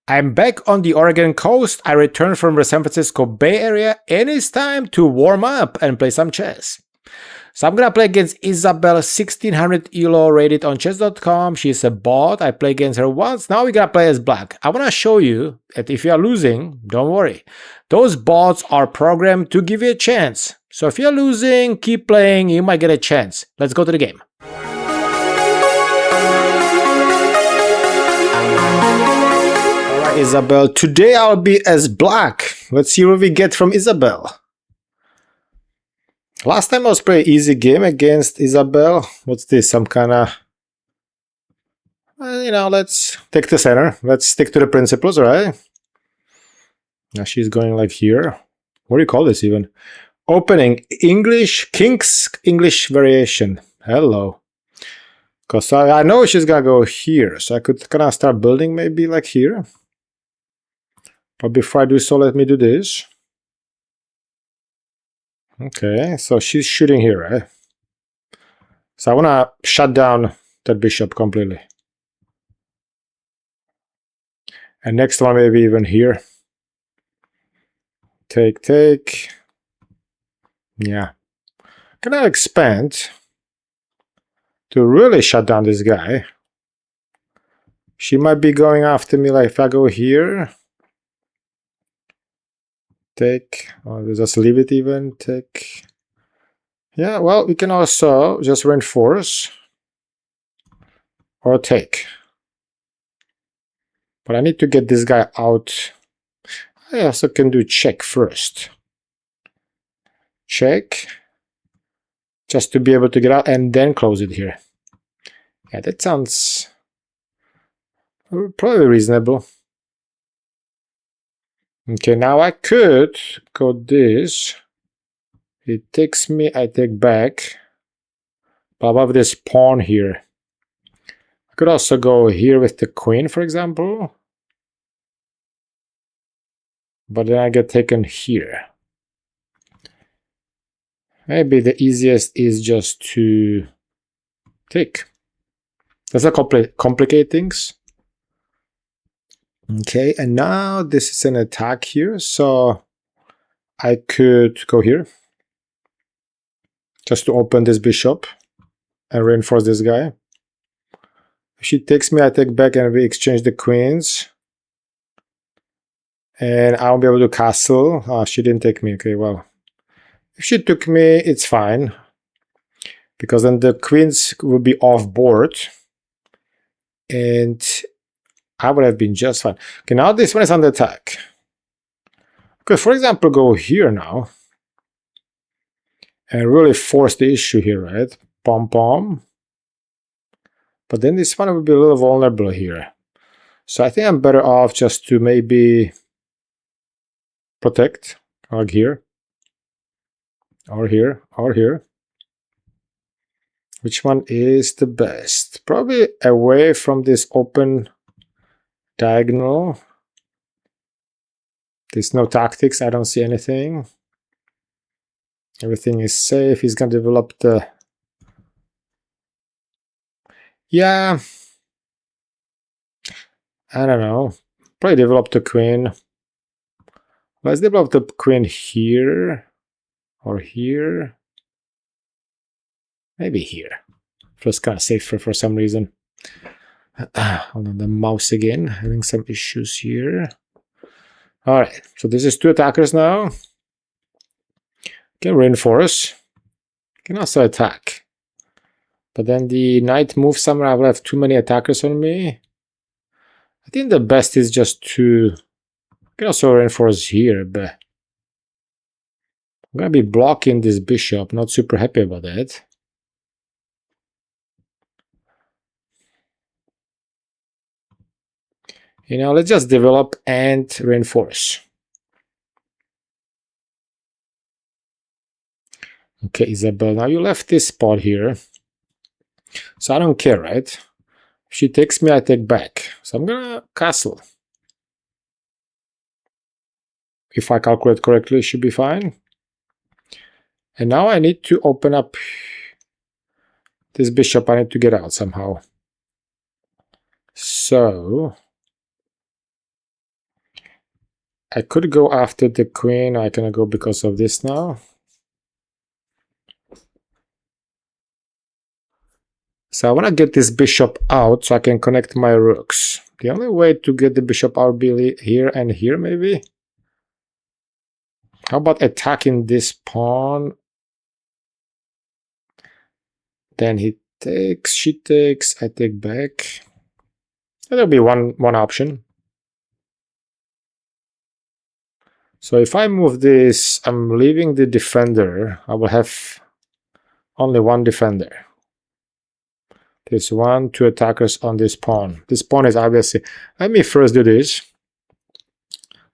I'm back on the Oregon coast. I returned from the San Francisco Bay Area, and it's time to warm up and play some chess. So I'm gonna play against Isabel, 1600 ELO, rated on chess.com. She's a bot. I played against her once. Now we gotta play as black. I wanna show you that if you are losing, don't worry. Those bots are programmed to give you a chance. So if you're losing, keep playing. You might get a chance. Let's go to the game. Isabel. Today I'll be as black. Let's see what we get from Isabel. Last time I was pretty easy game against Isabel. What's this? Some kind of... let's take the center. Let's stick to the principles, right? Now she's going like here. What do you call this even? Opening English, King's English variation. Hello. Because I know she's gonna go here. So I could kind of start building maybe like here. But before I do so, let me do this. Okay, so she's shooting here, right? So I want to shut down that bishop completely. And next one maybe even here. Take, take. Yeah. Can I expand to really shut down this guy? She might be going after me like if I go here. Take, or we'll just leave it even, take. Yeah, well, we can also just reinforce or take. But I need to get this guy out. I also can do check first. Check. Just to be able to get out and then close it here. Yeah, that sounds probably reasonable. Okay, now I could go this. It takes me, I take back. But above this pawn here. I could also go here with the queen, for example. But then I get taken here. Maybe the easiest is just to take. Does that complicate things? Okay, and now this is an attack here, so I could go here just to open this bishop and reinforce this guy. If she takes me, I take back and we exchange the queens. And I'll be able to castle. Oh, she didn't take me. Okay, well, if she took me, it's fine. Because then the queens will be off board. And I would have been just fine. Okay, now this one is under attack. Okay, for example, go here now. And really force the issue here, right? Pom pom. But then this one will be a little vulnerable here. So I think I'm better off just to maybe protect. Like here. Or here. Or here. Which one is the best? Probably away from this open diagonal. There's no tactics. I don't see anything. Everything is safe. He's going to develop the... Yeah. I don't know. Probably develop the queen. Let's develop the queen here. Or here. Maybe here. Feels kind of safer for some reason. Hold on, the mouse again. Having some issues here. Alright, so this is two attackers now. Can reinforce. Can also attack. But then the knight moves somewhere. I will have too many attackers on me. I think the best is just to... can also reinforce here, but... I'm gonna be blocking this bishop. Not super happy about that. Let's just develop and reinforce. Okay, Isabel, now you left this spot here. So I don't care, right? If she takes me, I take back. So I'm gonna castle. If I calculate correctly, it should be fine. And now I need to open up this bishop. I need to get out somehow. So I could go after the queen. I cannot go because of this now. So I want to get this bishop out so I can connect my rooks. The only way to get the bishop out will be here and here, maybe. How about attacking this pawn? Then he takes, she takes, I take back. That'll be one option. So if I move this, I'm leaving the defender. I will have only one defender. There's 2 attackers on this pawn. This pawn is obviously... Let me first do this.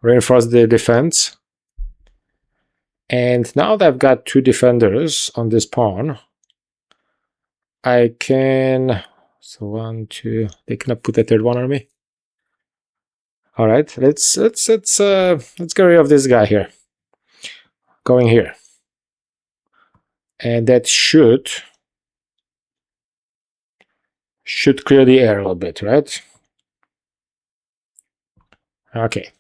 Reinforce the defense. And now that I've got 2 defenders on this pawn, I can... So 1, 2... They cannot put a third one on me. All right, let's get rid of this guy here. Going here. And that should clear the air a little bit, right? Okay.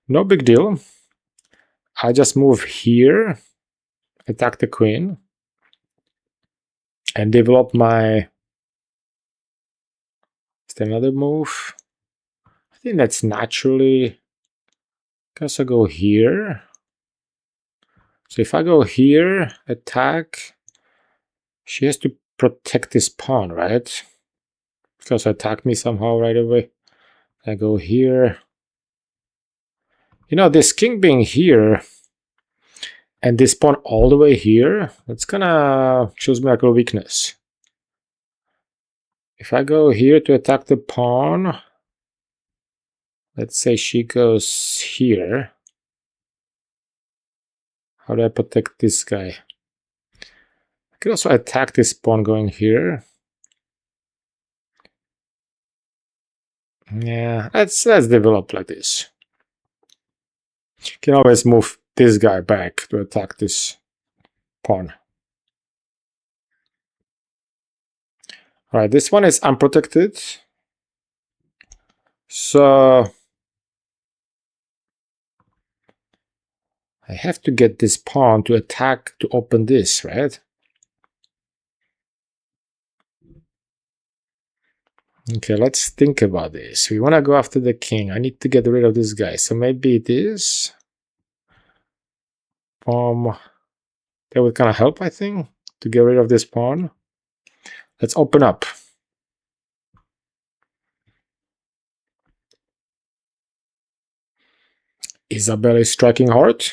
No big deal. I just move here, attack the queen, and develop my... Is there another move? I think that's naturally... Guess I go here. So if I go here, attack, she has to protect this pawn, right? Because attack me somehow right away. I go here. You know, this king being here and this pawn all the way here, that's gonna choose me like a weakness. If I go here to attack the pawn, let's say she goes here. How do I protect this guy? I could also attack this pawn going here. Yeah, let's develop like this. You can always move this guy back to attack this pawn. Alright, this one is unprotected. So I have to get this pawn to attack to open this, right? Okay, let's think about this. We want to go after the king. I need to get rid of this guy. So maybe it is... that would kind of help, I think, to get rid of this pawn. Let's open up. Isabel is striking hard.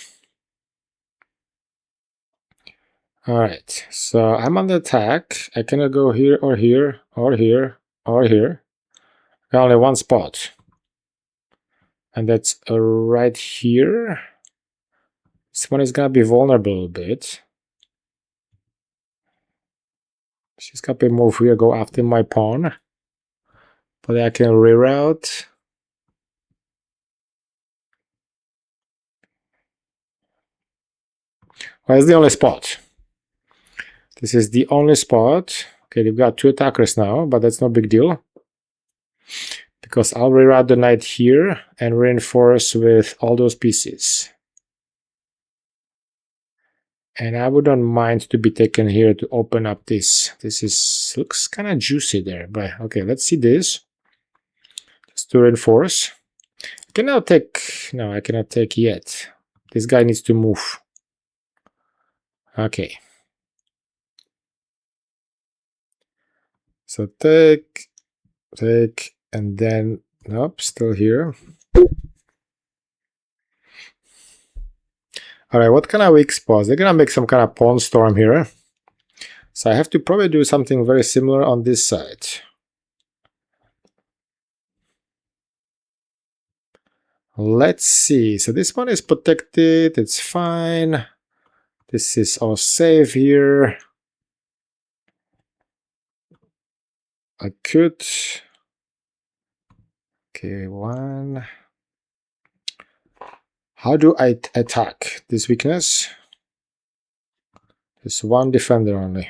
Alright, so I'm on the attack. I cannot go here or here or here or here. Got only one spot. And that's right here. This one is gonna be vulnerable a bit. She's got to move here, go after my pawn. But I can reroute. Well, it's the only spot. This is the only spot. Okay, they've got 2 attackers now, but that's no big deal. Because I'll reroute the knight here and reinforce with all those pieces. And I wouldn't mind to be taken here to open up this. This looks kind of juicy there, but okay, let's see this. Just to reinforce. I cannot take... No, I cannot take yet. This guy needs to move. Okay. So take, and then... Nope, still here. Alright, what kind of weak spots? They're gonna make some kind of pawn storm here. So I have to probably do something very similar on this side. Let's see. So this one is protected. It's fine. This is all safe here. I could... Okay, one... How do I attack this weakness? There's one defender only.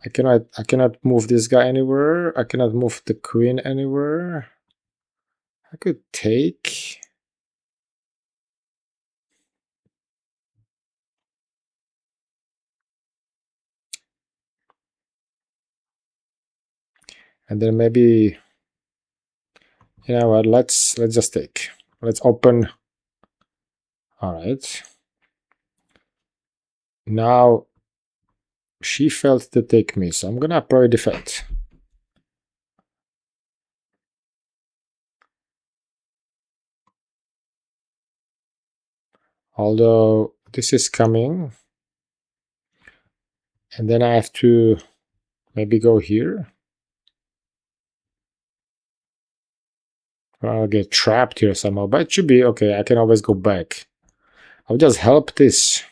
I cannot move this guy anywhere. I cannot move the queen anywhere. I could take. And then maybe, you know what, let's just take. Let's open. All right. Now she failed to take me, so I'm gonna probably defend. Although this is coming. And then I have to maybe go here. I'll get trapped here somehow, but it should be okay. I can always go back. I'll just help this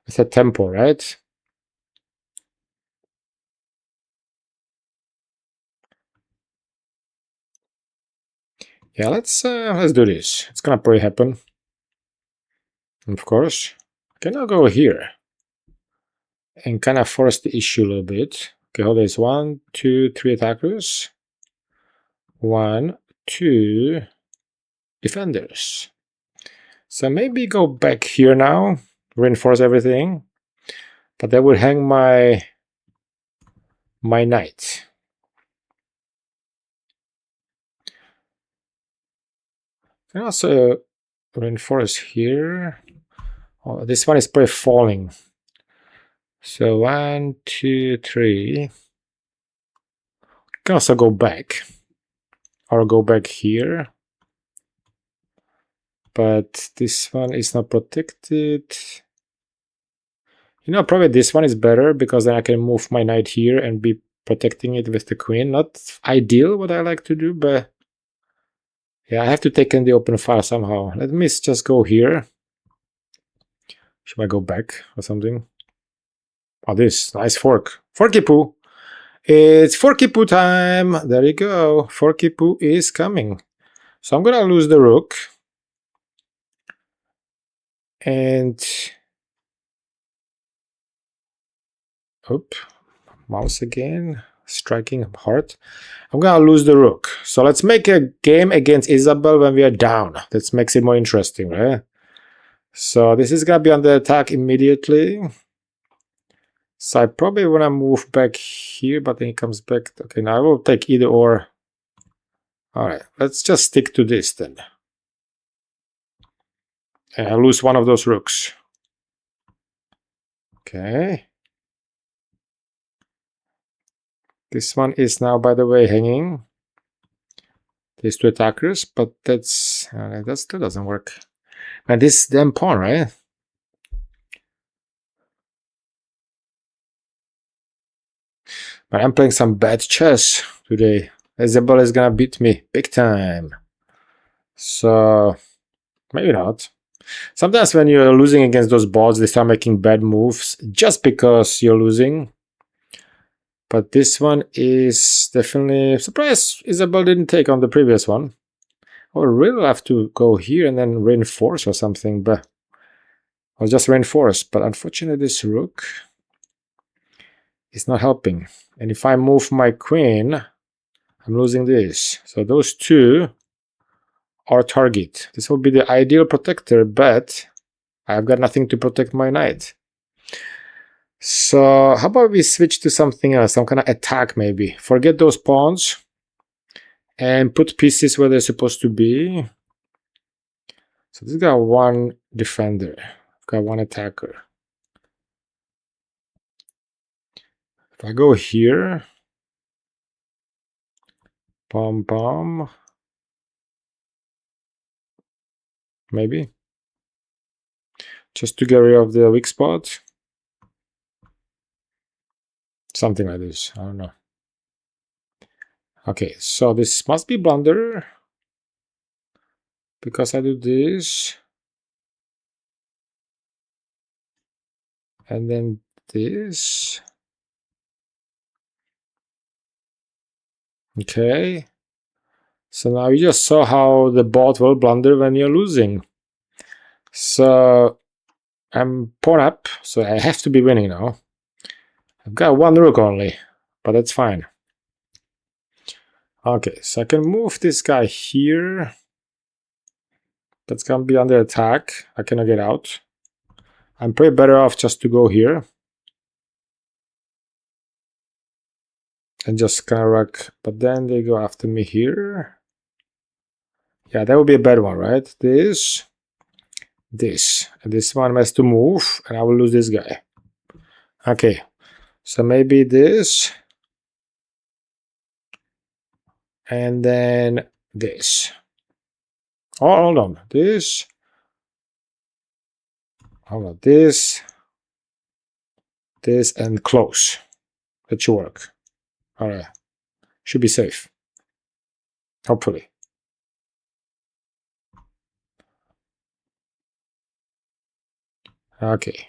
with a tempo, right? Yeah, let's do this. It's gonna probably happen. Of course. Can I go here and kind of force the issue a little bit? Okay, hold this. 1, 2, 3 attackers. 1, 2 defenders. So maybe go back here now, reinforce everything, but that would hang my knight. Can also reinforce here. Oh, this one is probably falling. So 1, 2, 3. Can also go back, or go back here. But this one is not protected. You know, probably this one is better because then I can move my knight here and be protecting it with the queen. Not ideal what I like to do, but yeah, I have to take in the open file somehow. Let me just go here. Should I go back or something? Oh, this nice fork. Forky poo. It's Forky poo time. There you go. Forky poo is coming. So I'm gonna lose the rook. And oop, mouse again, striking hard. I'm gonna lose the rook. So let's make a game against Isabel when we are down. That makes it more interesting, right? So this is gonna be on the attack immediately. So I probably wanna move back here, but then he comes back. Okay, now I will take either or. Alright, let's just stick to this then. And I lose one of those rooks. Okay. This one is now, by the way, hanging. These two attackers, but that still doesn't work. And this damn pawn, right? But I'm playing some bad chess today. Isabel is gonna beat me big time. So maybe not. Sometimes when you're losing against those bots, they start making bad moves just because you're losing. But this one is definitely surprised Isabel didn't take on the previous one. I would really have to go here and then reinforce or something, but I'll just reinforce. But unfortunately, this rook is not helping. And if I move my queen, I'm losing this. So those two are target. This will be the ideal protector, but I've got nothing to protect my knight. So how about we switch to something else, some kind of attack maybe. Forget those pawns and put pieces where they're supposed to be. So this got one defender, got one attacker. If I go here, pom pom, maybe, just to get rid of the weak spot. Something like this, I don't know. Okay, so this must be blunder because I do this and then this. Okay, so now you just saw how the bot will blunder when you're losing. So I'm pawn up, so I have to be winning now. I've got one rook only, but that's fine. Okay, so I can move this guy here. That's gonna be under attack. I cannot get out. I'm pretty better off just to go here. And just kind of rock. But then they go after me here. Yeah, that would be a bad one, right? This. And this one has to move, and I will lose this guy. Okay, so maybe this. And then this. Oh, hold on. This. Hold on. This, and close. That should work. Alright. Should be safe. Hopefully. Okay.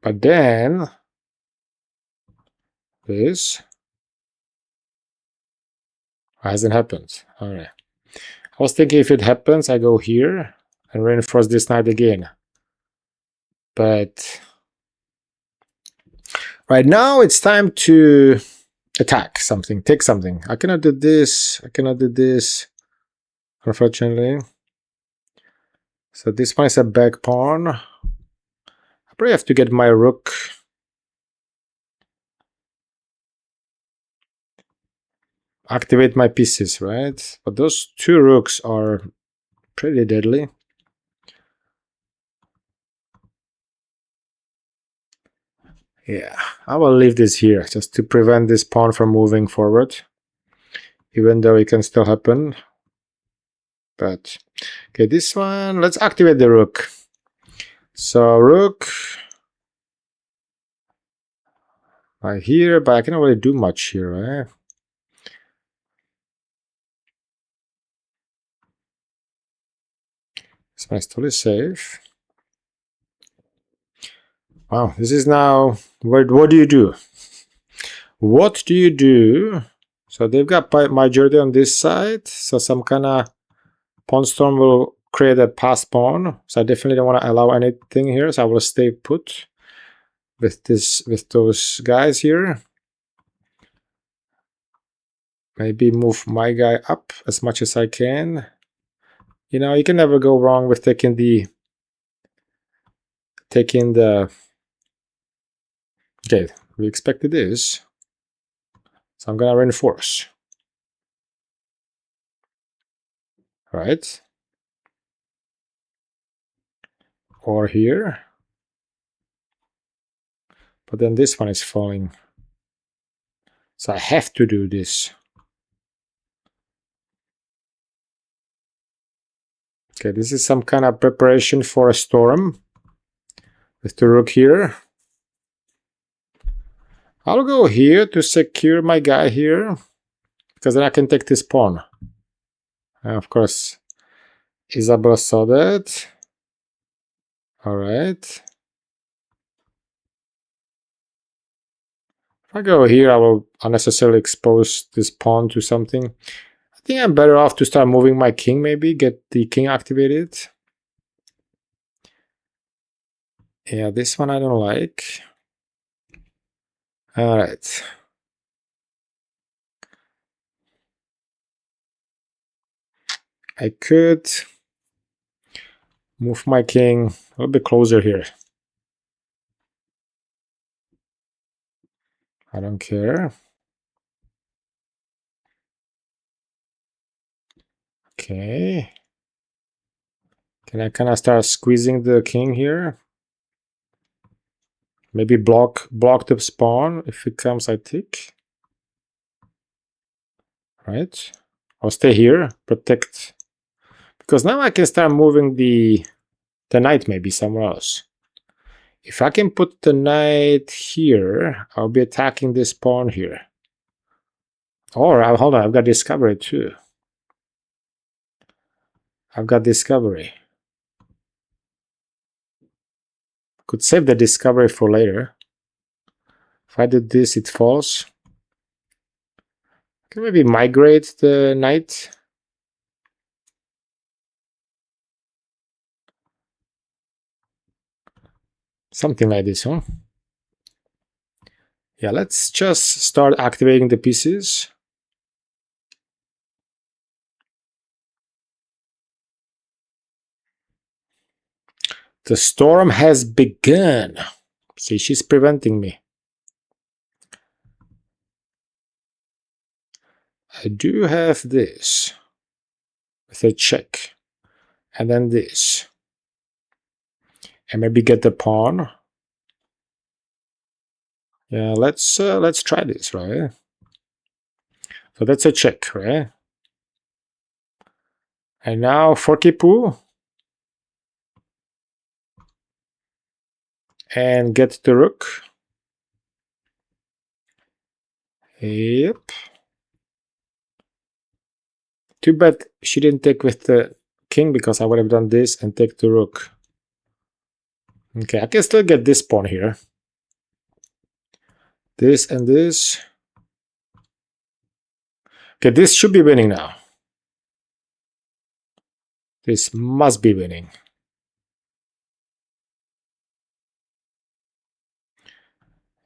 But then this hasn't happened. Alright. I was thinking if it happens, I go here and reinforce this knight again. But right now it's time to attack something, take something. I cannot do this. I cannot do this, unfortunately. So this one is a back pawn. I probably have to get my rook. Activate my pieces, right? But those two rooks are pretty deadly. Yeah, I will leave this here just to prevent this pawn from moving forward. Even though it can still happen. But, okay, this one, let's activate the rook. So, rook right here, but I cannot really do much here, right? This one is totally safe. Wow, this is now, what do you do? What do you do? So they've got majority on this side, so some kind of pawn storm will create a pass pawn. So I definitely don't want to allow anything here, so I will stay put with those guys here. Maybe move my guy up as much as I can. You know, you can never go wrong with taking the okay, we expected this. So I'm gonna reinforce. Right? Or here. But then this one is falling. So I have to do this. Okay, this is some kind of preparation for a storm. With the rook here. I'll go here to secure my guy here. Because then I can take this pawn. And of course, Isabel saw that. Alright. If I go here, I will unnecessarily expose this pawn to something. I think I'm better off to start moving my king, maybe. Get the king activated. Yeah, this one I don't like. Alright. I could move my king a little bit closer here. I don't care. Okay. Can I kind of start squeezing the king here? Maybe block the pawn if it comes, I take. Right. I'll stay here, protect. Because now I can start moving the knight maybe somewhere else. If I can put the knight here, I'll be attacking this pawn here. Or, hold on, I've got discovery too. I've got discovery. Could save the discovery for later. If I did this, it falls. Can maybe migrate the knight. Something like this, huh? Yeah, let's just start activating the pieces. The storm has begun. See, she's preventing me. I do have this with a check, and then this, and maybe get the pawn. Yeah, let's try this, right? So that's a check, right? And now forky poo, and get the rook. Yep. Too bad she didn't take with the king, because I would have done this and take the rook. Okay, I can still get this pawn here. This and this. Okay, this should be winning now. This must be winning.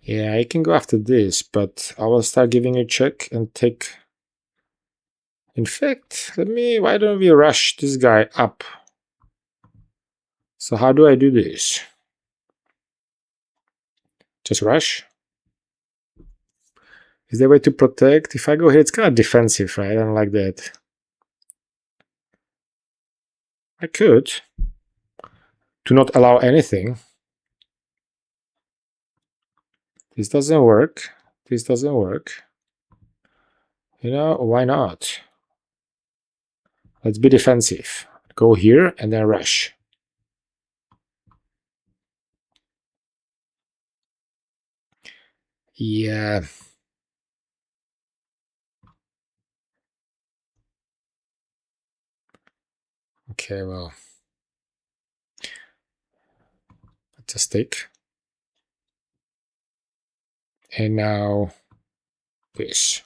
Yeah, I can go after this, but I will start giving a check and take... In fact, why don't we rush this guy up? So how do I do this? Just rush? Is there a way to protect? If I go here, it's kind of defensive, right? I don't like that. I could. To not allow anything. This doesn't work. This doesn't work. You know, why not? Let's be defensive. Go here and then rush. Yeah. Okay, well. Let's just take. And now this.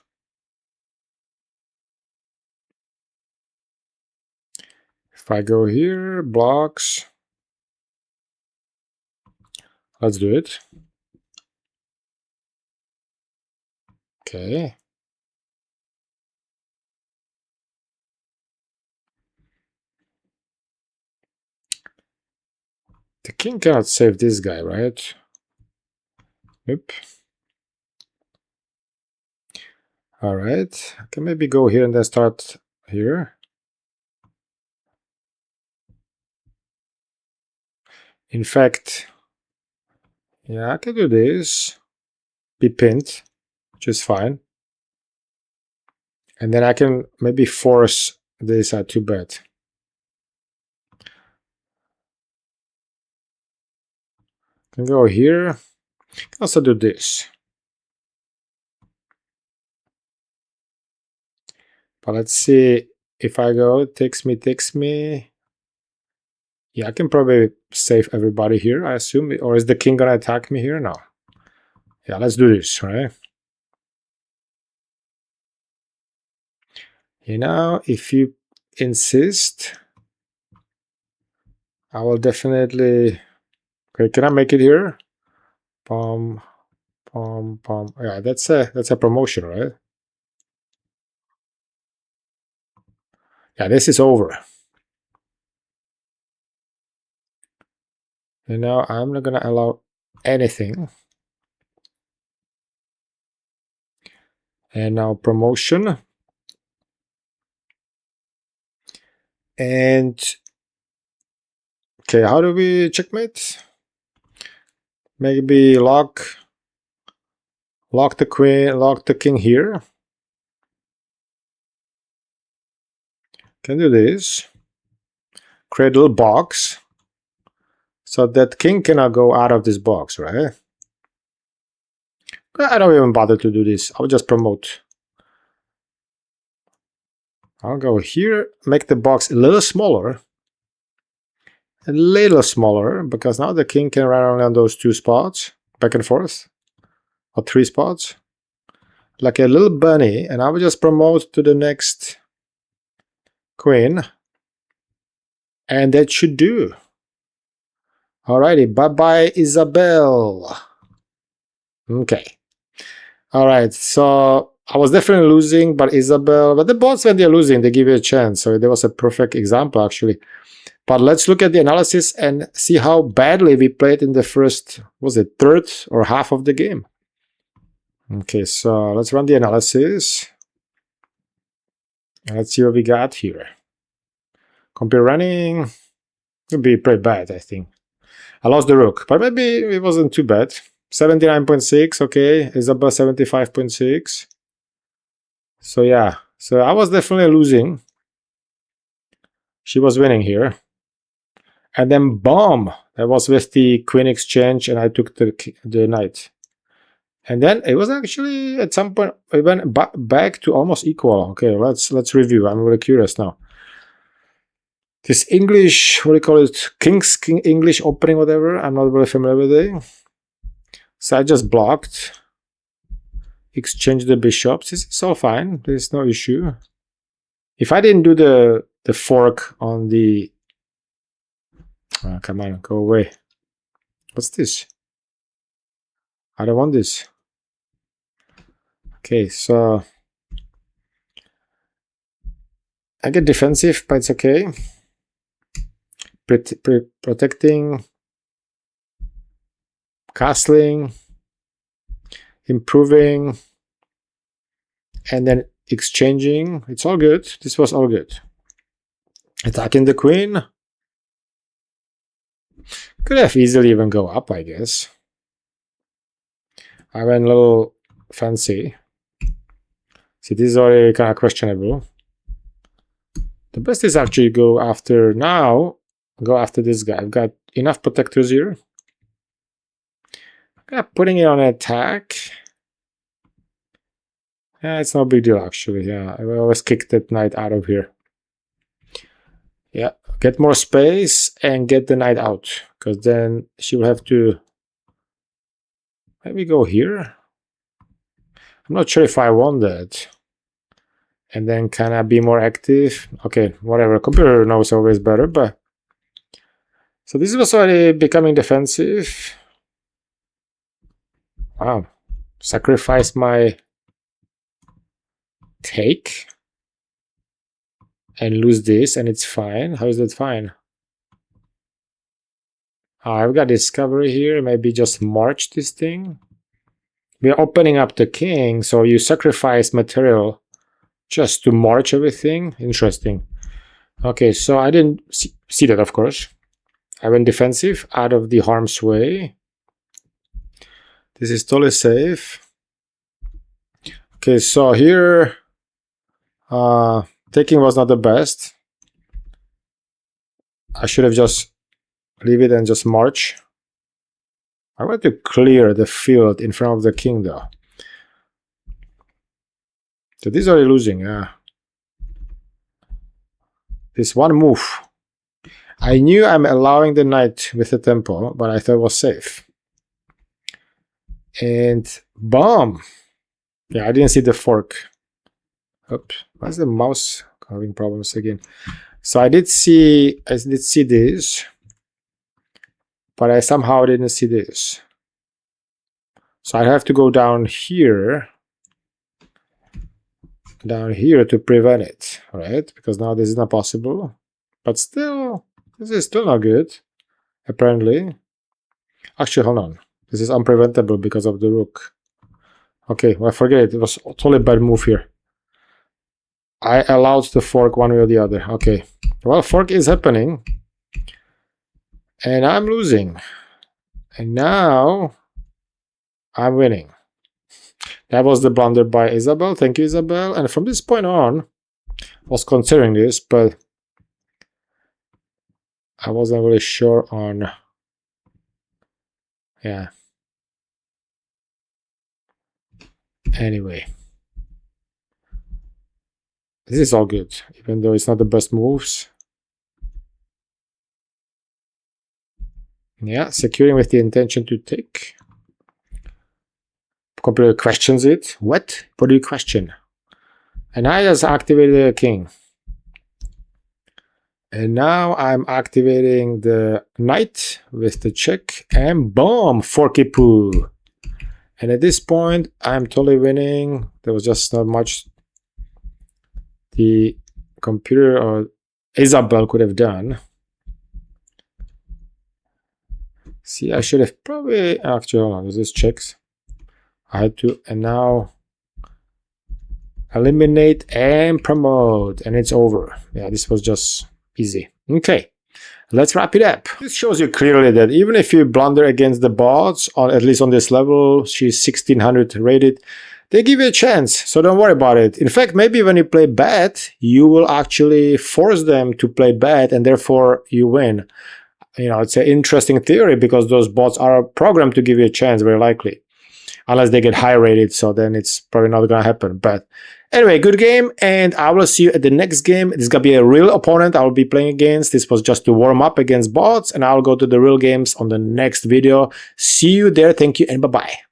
If I go here, blocks. Let's do it. Okay. The king cannot save this guy, right? Nope. Alright. I can maybe go here and then start here. In fact, yeah, I can do this. Be pinned, which is fine. And then I can maybe force this at 2-bet. Can go here. Can also do this. But let's see if I go, takes me. Yeah, I can probably save everybody here, I assume. Or is the king gonna attack me here? No. Yeah, let's do this, right? You know, if you insist, I will definitely... Okay, can I make it here? Pom, pom, pom. Yeah, that's a promotion, right? Yeah, this is over. And now I'm not gonna allow anything. And now promotion. And okay, how do we checkmate? Maybe lock the queen, lock the king here. Can do this. Create a little box. So that king cannot go out of this box, right? I don't even bother to do this. I'll just promote. I'll go here, make the box a little smaller. A little smaller, because now the king can run around those 2 spots, back and forth. Or 3 spots. Like a little bunny, and I will just promote to the next queen. And that should do. Alrighty, bye-bye, Isabel. Okay. All right, so I was definitely losing, but Isabel, but the bots, when they're losing, they give you a chance. So there was a perfect example, actually. But let's look at the analysis and see how badly we played in the first, was it third or half of the game? Okay, so let's run the analysis. And let's see what we got here. Compare running would be pretty bad, I think. I lost the rook, but maybe it wasn't too bad. 79.6, okay. Isabel 75.6. So yeah, so I was definitely losing. She was winning here. And then boom, that was with the queen exchange, and I took the knight. And then it was actually at some point it went back to almost equal. Okay, let's review. I'm really curious now. This English, what do you call it? King English opening, whatever. I'm not really familiar with it. So I just blocked. Exchange the bishops. It's all fine. There's no issue. If I didn't do the fork on the... Oh, come on, go away. What's this? I don't want this. Okay, so I get defensive, but it's okay. Protecting, castling, improving, and then exchanging. It's all good. This was all good. Attacking the queen. Could have easily even go up, I guess. I went a little fancy. See, this is already kind of questionable. The best is actually go after now. Go after this guy. I've got enough protectors here. Yeah, putting it on attack. Yeah, it's no big deal actually. Yeah, I always kick that knight out of here. Yeah, get more space and get the knight out, because then she will have to maybe go here. I'm not sure if I want that. And then can I be more active? Okay, whatever. Computer knows always better, but so this was already becoming defensive. Wow. Sacrifice my take and lose this, and it's fine. How is that fine? I've got discovery here. Maybe just march this thing. We're opening up the king, so you sacrifice material just to march everything. Interesting. Okay, so I didn't see that, of course. I went defensive, out of the harm's way. This is totally safe. Okay, so here, taking was not the best. I should have just leave it and just march. I want to clear the field in front of the king, though. So this is already losing, yeah. This one move. I knew I'm allowing the knight with the tempo, but I thought it was safe. And boom! Yeah, I didn't see the fork. Oops, why is the mouse having problems again? So I did see this, but I somehow didn't see this. So I have to go down here to prevent it, right? Because now this is not possible. But still, this is still not good, apparently. Actually, hold on. This is unpreventable because of the rook. Okay, well, forget it. It was a totally bad move here. I allowed the fork one way or the other. Okay, well, fork is happening. And I'm losing. And now I'm winning. That was the blunder by Isabel. Thank you, Isabel. And from this point on, I was considering this, but I wasn't really sure on... Yeah. Anyway. This is all good, even though it's not the best moves. Yeah, securing with the intention to take. Computer questions it. What? What do you question? And I just activated the king. And now I'm activating the knight with the check. And boom! Forky poo. And at this point, I'm totally winning. There was just not much the computer or Isabel could have done. See, I should have probably, actually, hold on, there's this checks. I had to, and now eliminate and promote, and it's over. Yeah, this was just easy. Okay, let's wrap it up. This shows you clearly that even if you blunder against the bots, on at least on this level, she's 1600 rated, they give you a chance, so don't worry about it. In fact, maybe when you play bad, you will actually force them to play bad, and therefore you win. You know, it's an interesting theory because those bots are programmed to give you a chance, very likely. Unless they get high rated, so then it's probably not gonna happen. But anyway, good game, and I will see you at the next game. This is gonna be a real opponent I will be playing against. This was just to warm up against bots, and I'll go to the real games on the next video. See you there. Thank you, and bye-bye.